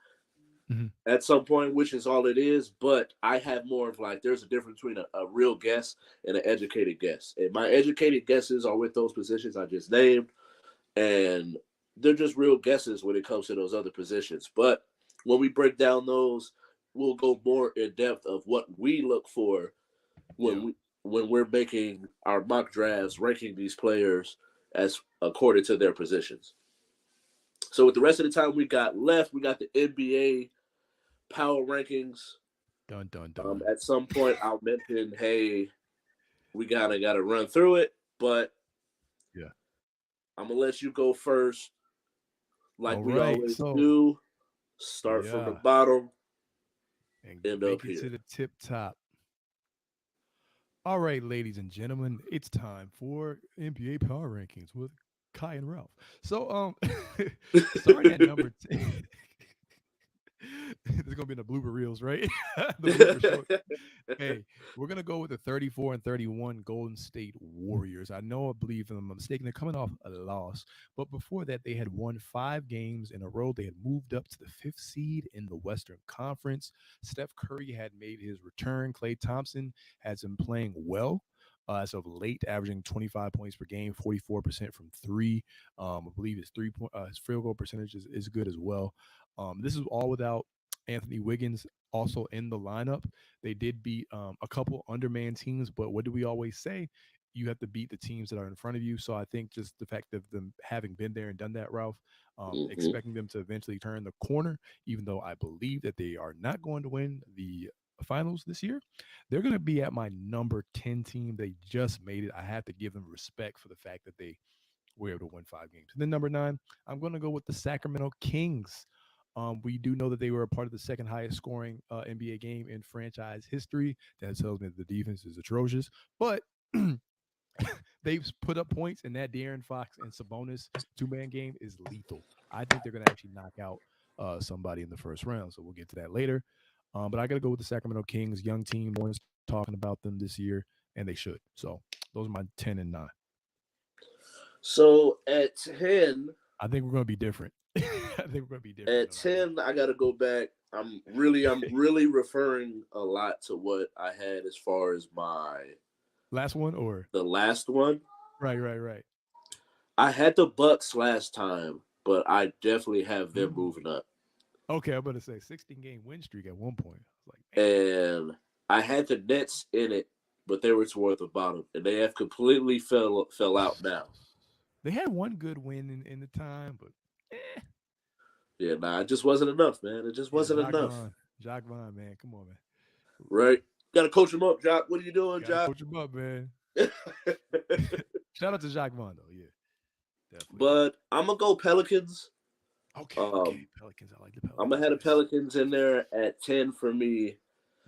Mhm. at some point, which is all it is. But I have more of like, there's a difference between a real guess and an educated guess. And my educated guesses are with those positions I just named, and they're just real guesses when it comes to those other positions. But when we break down those, we'll go more in depth of what we look for when Yeah. we when we're making our mock drafts, ranking these players as according to their positions. So with the rest of the time we got left, we got the NBA power rankings. Dun dun dun. At some point, I'll mention, hey, we gotta run through it, but Yeah. I'm gonna let you go first, like All we right. always So do. Start from the yeah, bottom, and end up make it to here. the tip top. All right, ladies and gentlemen, it's time for NBA Power Rankings with Kai and Ralph. So, starting at number 10, this is gonna be in the blooper reels, right? The blooper show. Hey, we're gonna go with the 34 and 31 Golden State Warriors. I know, I believe, if I'm mistaken, they're coming off a loss, but before that, they had won 5 games in a row. They had moved up to the fifth seed in the Western Conference. Steph Curry had made his return. Klay Thompson has been playing well. As of late, averaging 25 points per game, 44% from three. I believe his his field goal percentage is good as well. This is all without Anthony Wiggins also in the lineup. They did beat a couple underman teams, but what do we always say? You have to beat the teams that are in front of you. So I think just the fact of them having been there and done that, Ralph, Mhm. expecting them to eventually turn the corner, even though I believe that they are not going to win the finals this year, they're going to be at my number 10 team. They just made it. I have to give them respect for the fact that they were able to win 5 games. And then number 9, I'm going to go with the Sacramento Kings. We do know that they were a part of the second highest scoring NBA game in franchise history. That tells me that the defense is atrocious, but they've put up points, and that De'Aaron Fox and Sabonis 2-man game is lethal. I think they're going to actually knock out somebody in the first round. So we'll get to that later. But I got to go with the Sacramento Kings, young team. No one's talking about them this year, and they should. So those are my 10 and 9. So at 10, I think we're going to be different. I think we're going to be different at on our list. 10, I gotta go back. I'm really referring a lot to what I had as far as my Last one or the last one. right, right, right. I had the Bucks last time, but I definitely have them Ooh. moving up. Okay, I'm gonna say 16-game win streak at one point. I was like, man, And I had the Nets in it, but they were toward the bottom, and they have completely fell out now. they had one good win in the time, but eh. Yeah, nah, it just wasn't enough, man. It just Yeah, wasn't enough. Jacques Vaughn, man, come on, man. Right? Got to coach him up, Jock. What are you doing, Got to Jock? coach him up, man. Shout out to Jacques Vaughn though, yeah, definitely, But definitely. I'm gonna go Pelicans. Okay, okay, Um, Pelicans. I like the I'm gonna Pelicans. have the Nice. Pelicans in there at 10 for me.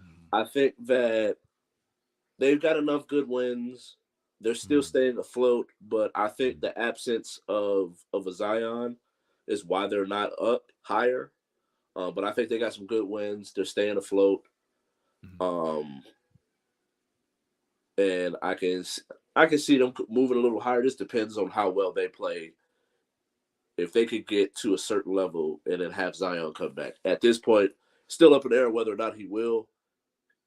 Mm-hmm. I think that they've got enough good wins. They're still Mm-hmm. staying afloat, but I think the absence of a Zion is why they're not up higher. But I think they got some good wins. They're staying afloat, Mm-hmm. um, and I can see them moving a little higher. This depends on how well they play. If they could get to a certain level and then have Zion come back. At this point, still up in the air whether or not he will.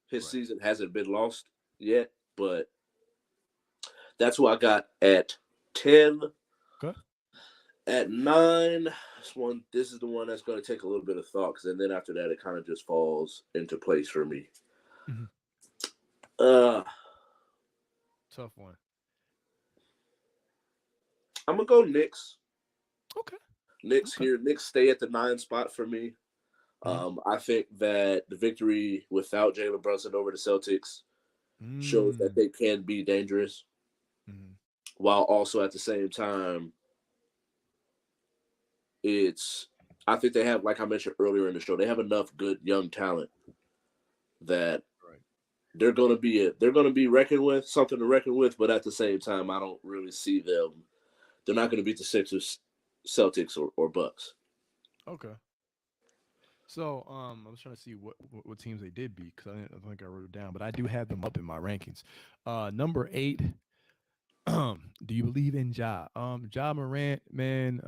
His Right. season hasn't been lost yet, but that's who I got at 10. Okay. At 9, this is the one that's going to take a little bit of thought because then after that it kind of just falls into place for me. Mm-hmm. Uh, Tough one. I'm gonna go Knicks. Okay. Knicks Okay. here. Knicks stay at the 9 spot for me. Mm-hmm. I think that the victory without Jalen Brunson over the Celtics shows that Mm-hmm. they can be dangerous, Mm-hmm. while also at the same time, it's I think they have, like I mentioned earlier in the show, they have enough good young talent that Right. they're gonna be reckoned with, something to reckon with. But at the same time, I don't really see them. They're not gonna beat the Sixers, Celtics, or Bucks. Okay. So, I was trying to see what teams they did beat because I don't think I wrote it down, but I do have them up in my rankings. Number 8. Do you believe in Ja? Ja Morant, man.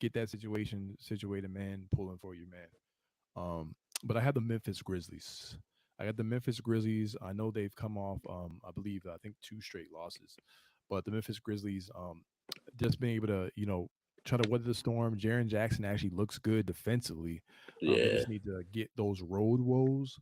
Get that situation situated, man. Pulling for you, man. But I have the Memphis Grizzlies. I got the Memphis Grizzlies. I know they've come off, I believe, I think 2 straight losses, but the Memphis Grizzlies, just being able to, try to weather the storm. Jaren Jackson actually looks good defensively. They Yeah, just need to get those road woes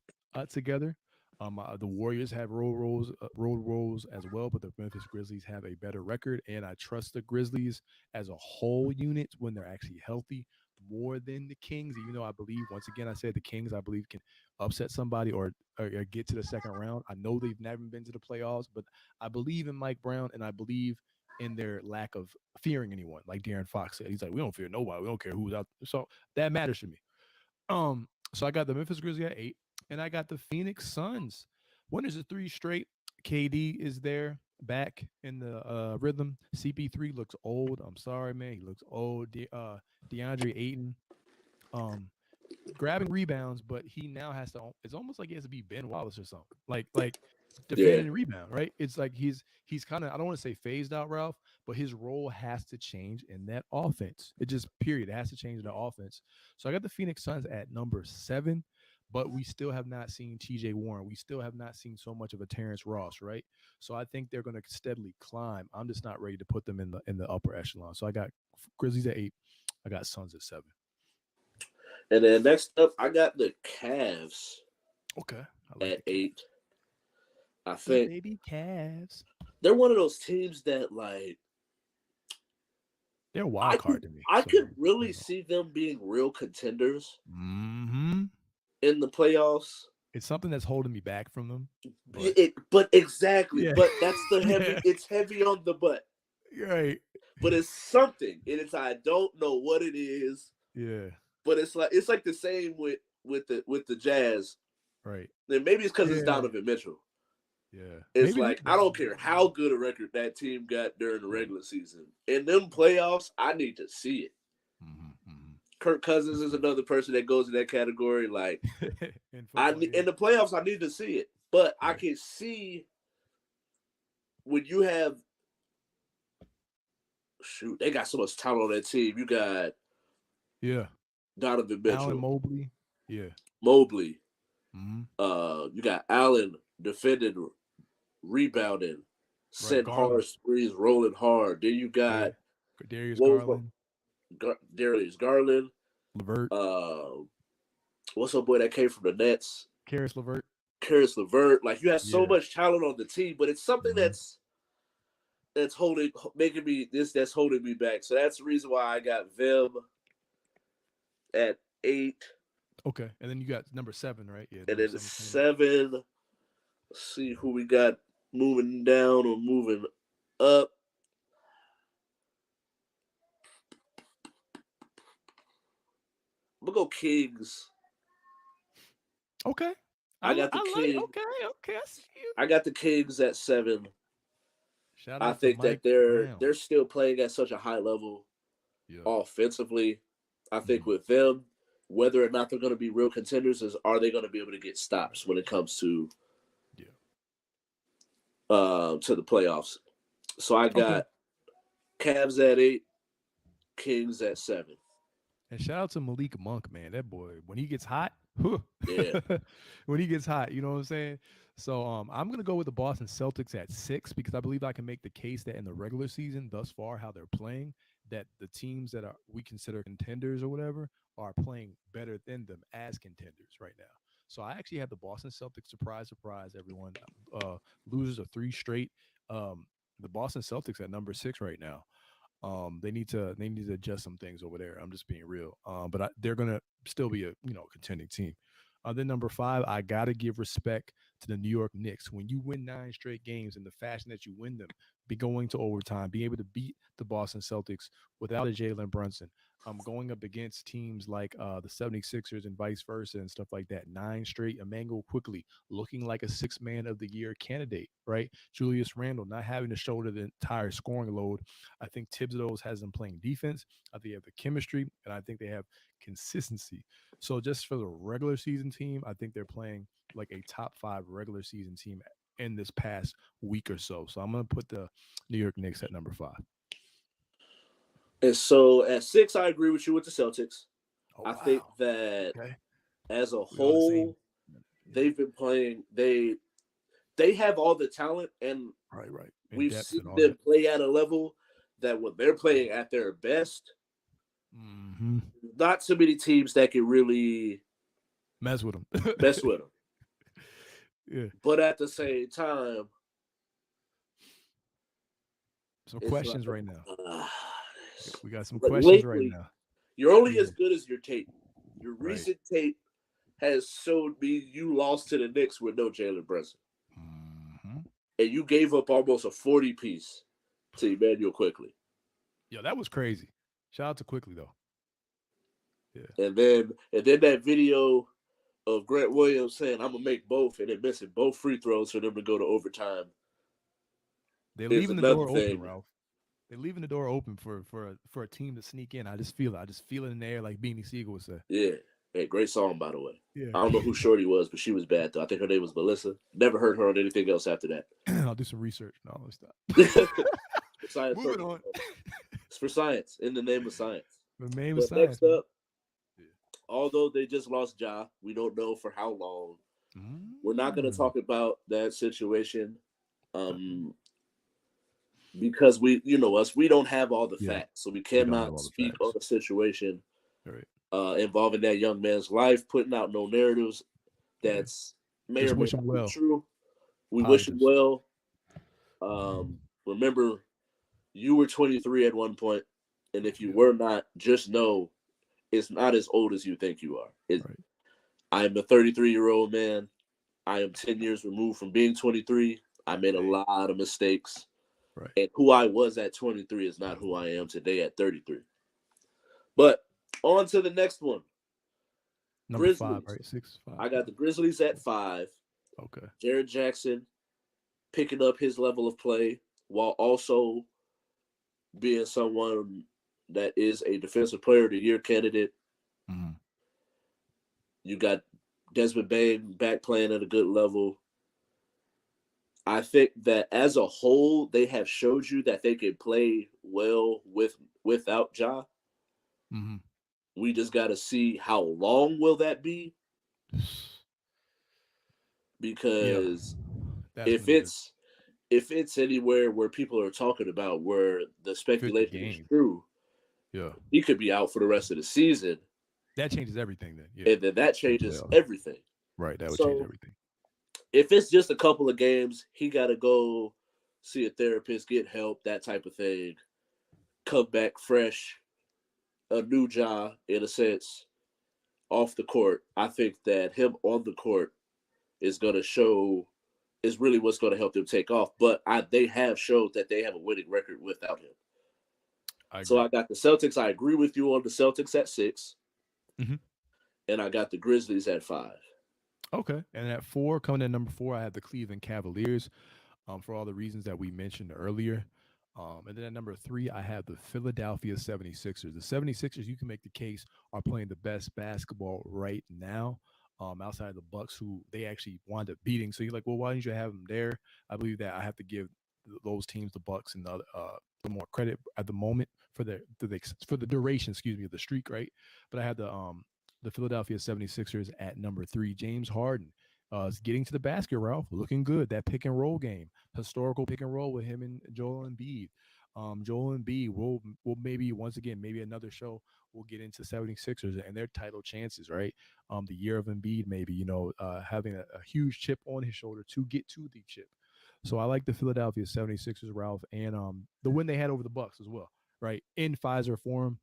together. The Warriors have road woes as well, but the Memphis Grizzlies have a better record, and I trust the Grizzlies as a whole unit when they're actually healthy more than the Kings. Even though I believe, once again, I said the Kings, I believe can upset somebody or get to the second round. I know they've never been to the playoffs, but I believe in Mike Brown, and I believe in their lack of fearing anyone. Like De'Aaron Fox said, he's like, we don't fear nobody. We don't care who's out. So that matters to me. So I got the Memphis Grizzlies at 8, and I got the Phoenix Suns. Winners of 3 straight. KD is there back in the rhythm. CP3 looks old. I'm sorry, man. He looks old. DeAndre Ayton, um, grabbing rebounds, but he now has to. It's almost like he has to be Ben Wallace or something. Like Yeah. defending and rebound, right? It's like he's kind of, I don't want to say phased out, Ralph, but his role has to change in that offense. It just period. It has to change in the offense. So I got the Phoenix Suns at number 7, but we still have not seen TJ Warren. We still have not seen so much of a Terrence Ross, right? So I think they're going to steadily climb. I'm just not ready to put them in the upper echelon. So I got Grizzlies at 8. I got Suns at 7. And then next up, I got the Cavs Okay, I like at the Cavs. 8. I The think baby Cavs. they're one of those teams that like They're a wild card to me. I So, could really see them being real contenders mm-hmm. in the playoffs. It's something that's holding me back from them. But exactly. Yeah. But that's the heavy. Yeah. It's heavy on the butt. Right. But it's something, and it's I don't know what it is. Yeah. But it's like the same with the Jazz. Right. And maybe it's because it's Yeah. Donovan Mitchell. Yeah. It's like I don't care how good a record that team got during the regular season. In them playoffs, I need to see it. Mm-hmm. Kirk Cousins is another person that goes in that category. Like in the playoffs, I need to see it. But I can see when you have they got so much talent on that team. You got Donovan Mitchell, Allen Mobley, Mobley. Mm-hmm. You got Allen defending, rebounding, sent hard threes, rolling hard. Then you got Darius Garland, Darius Garland, LeVert. What's up, boy that came from the Nets? Karis LeVert. Like you have so much talent on the team, but it's something that's holding me back. So that's the reason why I got them at 8. Okay, and then you got number 7, right? Yeah. And then 7. Let's see who we got moving down or moving up. I'm gonna go Kings. Okay. I got the Kings. Okay. I see you. I got the Kings at 7. I think that they're still playing at such a high level offensively. I think with them, whether or not they're going to be real contenders are they going to be able to get stops when it comes to the playoffs. So I got Cavs at 8, Kings at 7. And shout out to Malik Monk, man. That boy, when he gets hot, yeah. When he gets hot, you know what I'm saying? So I'm gonna go with the Boston Celtics at 6 because I believe I can make the case that in the regular season thus far, how they're playing, that the teams that we consider contenders or whatever are playing better than them as contenders right now. So I actually have the Boston Celtics, surprise, everyone, losers of 3 straight. The Boston Celtics at number 6 right now. They need to adjust some things over there. I'm just being real. But they're gonna still be a contending team. Then number 5, I gotta give respect to the New York Knicks. When you win 9 straight games in the fashion that you win them, be going to overtime, be able to beat the Boston Celtics without a Jalen Brunson. Going up against teams like the 76ers and vice versa and stuff like that. 9 straight. Emmanuel quickly looking like a 6th man of the year candidate, right? Julius Randle not having to shoulder the entire scoring load. I think Thibodeau has them playing defense. I think they have the chemistry, and I think they have consistency. So just for the regular season team, I think they're playing like a top 5 regular season team in this past week or so. So I'm going to put the New York Knicks at number 5. And so at 6, I agree with you with the Celtics. I think that as a whole, they've been playing. They have all the talent, and right. We've seen them play at a level that when they're playing at their best, not so many teams that can really mess with them. Yeah. But at the same time, some questions right now. We got some questions right now. You're only as good as your tape. Your recent tape has showed me you lost to the Knicks with no Jalen Brunson. And you gave up almost a 40-piece to Emmanuel Quickly. Yeah, that was crazy. Shout out to Quickly though. Yeah. And then that video of Grant Williams saying, "I'm gonna make both," and then missing both free throws for them to go to overtime They're is leaving the another door open, thing. Ralph. They're leaving the door open for a team to sneak in. I just feel it. I just feel it in the air, like Beanie Siegel would say. Yeah, hey, great song by the way. Yeah. I don't know who Shorty was, but she was bad though. I think her name was Melissa. Never heard her on anything else after that. I'll do some research. No, let's stop. For science Moving purposes. on. It's for science, in the name of science. The name of But science, next man. up, although they just lost Ja, we don't know for how long. We're not going to talk about that situation because you know us, we don't have all the facts. So we We don't have cannot all the speak on facts. the situation Right. involving that young man's life, putting out no narratives that's may Just or may wish him not be well. true. We wish him Positives. well. Remember, you were 23 at one point, and if you were not, just know it's not as old as you think you are. Right. I am a 33-year-old man. I am 10 years removed from being 23. I made a lot of mistakes. Right. And who I was at 23 is not who I am today at 33. But on to the next one. Number Grizzlies. 5, right? 6, 5. I got the Grizzlies at 5. Okay. Jared Jackson picking up his level of play while also being someone that is a defensive player of the year candidate. Mm-hmm. You got Desmond Bain back playing at a good level. I think that as a whole, they have showed you that they can play well without Ja. Mm-hmm. We just got to see how long will that be, because if it's anywhere where people are talking about where the speculation is true, he could be out for the rest of the season. That changes everything then. Yeah. And then that changes everything. Right, that would change everything. If it's just a couple of games, he got to go see a therapist, get help, that type of thing, come back fresh, a new job in a sense, off the court. I think that him on the court is going to show is really what's going to help them take off. But they have showed that they have a winning record without him. I got the Celtics. I agree with you on the Celtics at 6. Mm-hmm. And I got the Grizzlies at 5. Okay. And at 4, coming in number 4, I have the Cleveland Cavaliers for all the reasons that we mentioned earlier. And then at number 3, I have the Philadelphia 76ers. The 76ers, you can make the case, are playing the best basketball right now, outside of the Bucks, who they actually wound up beating. So you're like, well, why didn't you have them there? I believe that I have to give those teams, the Bucks and the more credit at the moment for the duration, of the streak, right? But I had the Philadelphia 76ers at number 3. James Harden is getting to the basket, Ralph. Looking good. That pick and roll game. Historical pick and roll with him and Joel Embiid. Joel Embiid will maybe once again, maybe another show, we'll get into 76ers and their title chances, right? The year of Embiid, maybe, having a huge chip on his shoulder to get to the chip. So I like the Philadelphia 76ers, Ralph, and the win they had over the Bucks as well, right? In Pfizer Forum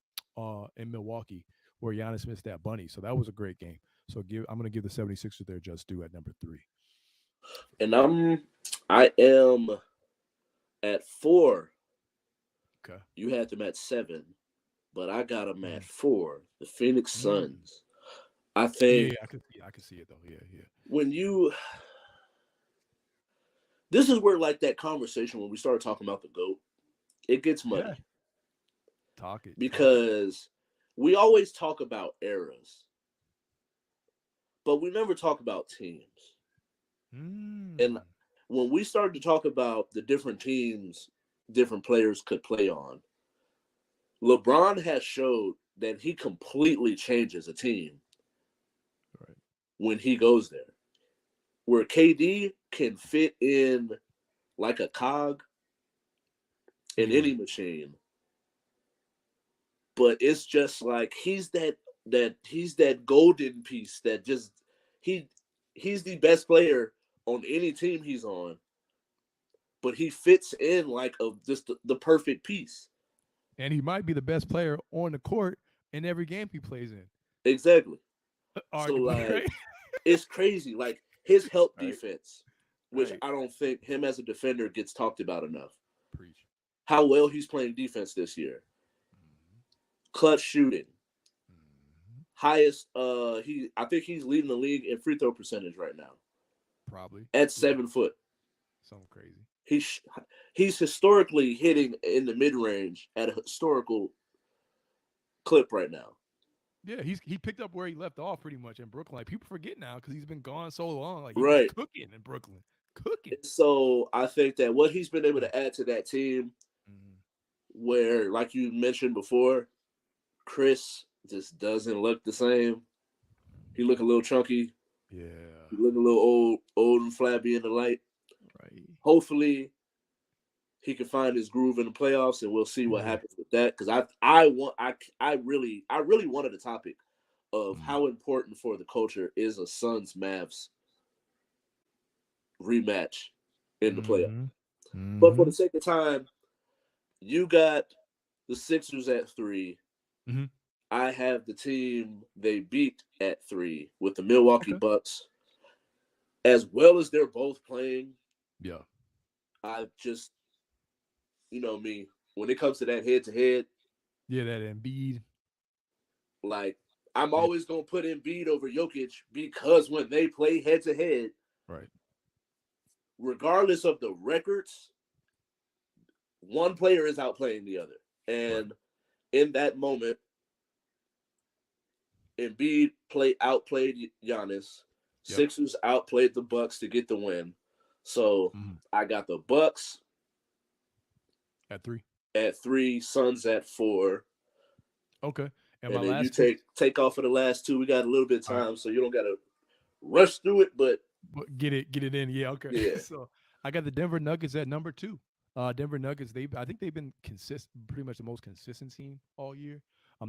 in Milwaukee, where Giannis missed that bunny. So that was a great game. So I'm going to give the 76ers their just due at number 3. And I am at 4. Okay. You had them at 7, but I got them at 4. The Phoenix Suns. I think. Yeah, I can see it though. Yeah. When this is where like that conversation when we started talking about the GOAT, it gets muddy. Yeah. Talk it. Because we always talk about eras, but we never talk about teams. And when we started to talk about the different teams different players could play on, LeBron has showed that he completely changes a team when he goes there. Where KD can fit in like a cog in any machine. But it's just like he's that golden piece that just he's the best player on any team he's on. But he fits in like just the perfect piece. And he might be the best player on the court in every game he plays in. Exactly. Arguably, so like right? It's crazy. Like his help defense, which I don't think him as a defender gets talked about enough. Preach. How well he's playing defense this year. Clutch shooting. highest. I think he's leading the league in free throw percentage right now Probably. at Yeah. 7 foot. Something crazy. He's he's historically hitting in the mid range at a historical clip right now. Yeah, he picked up where he left off pretty much in Brooklyn. Like people forget now because he's been gone so long. Like he was Right. cooking in Brooklyn, cooking. So I think that what he's been able Mm, to add to that team, mm, where like you mentioned before, Chris just doesn't look the same. He look a little chunky. yeah, He look a little old and flabby in the light. right. Hopefully, he can find his groove in the playoffs, and we'll see what Yeah. happens with that. Because I really wanted a topic of Mm, how important for the culture is a Suns Mavs rematch in the playoffs. mm-hmm. But for Mm-hmm. the sake of time, you got the Sixers at 3. Mm-hmm. I have the team they beat at 3 with the Milwaukee Okay. Bucks. As well as they're both playing, Yeah. I just, me, when it comes to that head to head, Yeah. That Embiid. like I'm Yeah. always gonna put Embiid over Jokic because when they play head to head, Right. regardless of the records, one player is outplaying the other. Right. And in that moment, Embiid outplayed Giannis. Yep. Sixers outplayed the Bucks to get the win. So Mm-hmm. I got the Bucks At 3. at 3, Suns at 4, Okay. And my and then you last pick. take off for the last two. We got a little bit of All right. time, so you don't got to rush through it. But But get it in. Yeah, okay. yeah, So I got the Denver Nuggets at number 2. Denver Nuggets, I think they've been pretty much the most consistent team all year.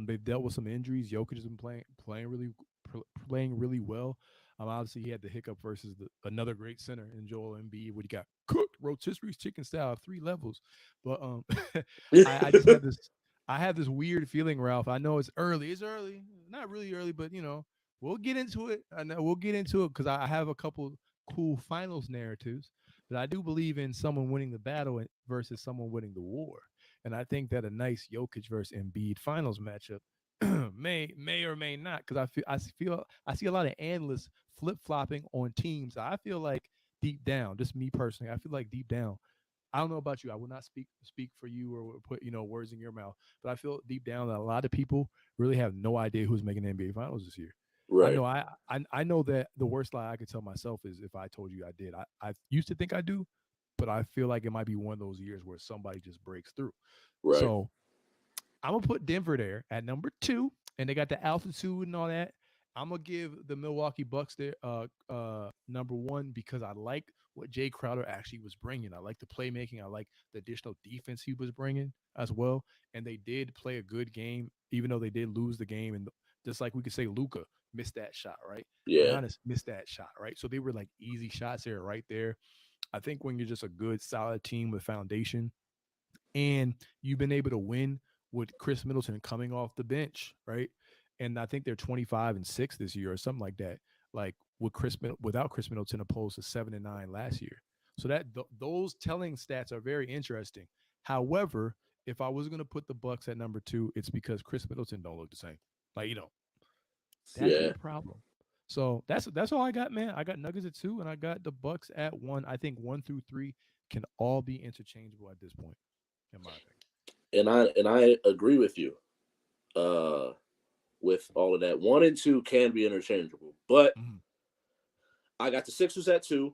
They've dealt with some injuries. Jokic has been playing really well. Obviously he had the hiccup versus another great center in Joel Embiid, where he got cooked rotisserie's chicken style 3 levels. But I just have this I have this weird feeling, Ralph. I know it's early. It's early, not really early, but we'll get into it. I know we'll get into it because I have a couple cool finals narratives. But I do believe in someone winning the battle versus someone winning the war. And I think that a nice Jokic versus Embiid finals matchup may or may not, because I see a lot of analysts flip flopping on teams. I feel like deep down, just me personally, I feel like deep down, I don't know about you. I will not speak for you or put words in your mouth, but I feel deep down that a lot of people really have no idea who's making the NBA Finals this year. I right, know I know that the worst lie I could tell myself is if I told you I did. I used to think I do, but I feel like it might be one of those years where somebody just breaks through. right. So I'm gonna put Denver there at number 2, and they got the altitude and all that. I'm gonna give the Milwaukee Bucks there number 1 because I like what Jay Crowder actually was bringing. I like the playmaking. I like the additional defense he was bringing as well. And they did play a good game, even though they did lose the game. And just like we could say, Luca missed that shot, right? Yeah, Giannis missed that shot, right? So they were like easy shots there, right there. I think when you're just a good, solid team with foundation, and you've been able to win with Chris Middleton coming off the bench, right? And I think they're 25-6 this year or something like that. Like without Chris Middleton, opposed to 7-9 last year. So those telling stats are very interesting. However, if I was going to put the Bucks at number 2, it's because Chris Middleton don't look the same. Like that'd be yeah. a problem. So that's all I got, man. I got Nuggets at 2, and I got the Bucks at 1. I think 1 through 3 can all be interchangeable at this point, in my opinion. And I agree with you. Uh, with all of that, 1 and 2 can be interchangeable, but Mhm. I got the Sixers at 2.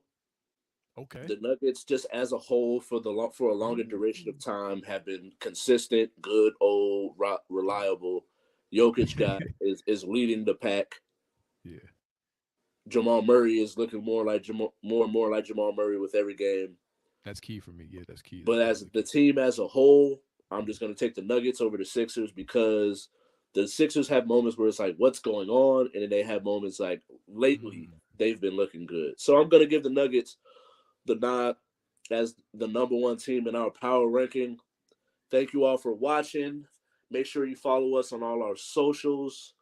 Okay. The Nuggets, just as a whole, for a longer duration of Ooh. time, have been consistent, good, old, reliable. Jokic guy is leading the pack. Yeah, Jamal Murray is looking more and more like Jamal Murray with every game. that's key for me. Yeah, that's key. That's But as definitely the key. team as a whole, I'm just going to take the Nuggets over the Sixers because the Sixers have moments where it's like, what's going on? And then they have moments like lately Mm. they've been looking good. So I'm going to give the Nuggets the nod as the number 1 team in our power ranking. Thank you all for watching. Make sure you follow us on all our socials.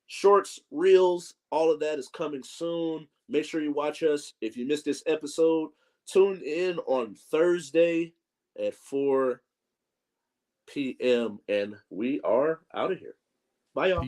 Shorts, reels, all of that is coming soon. Make sure you watch us. If you missed this episode, tune in on Thursday at 4 p.m. And we are out of here. Bye, y'all. Peace.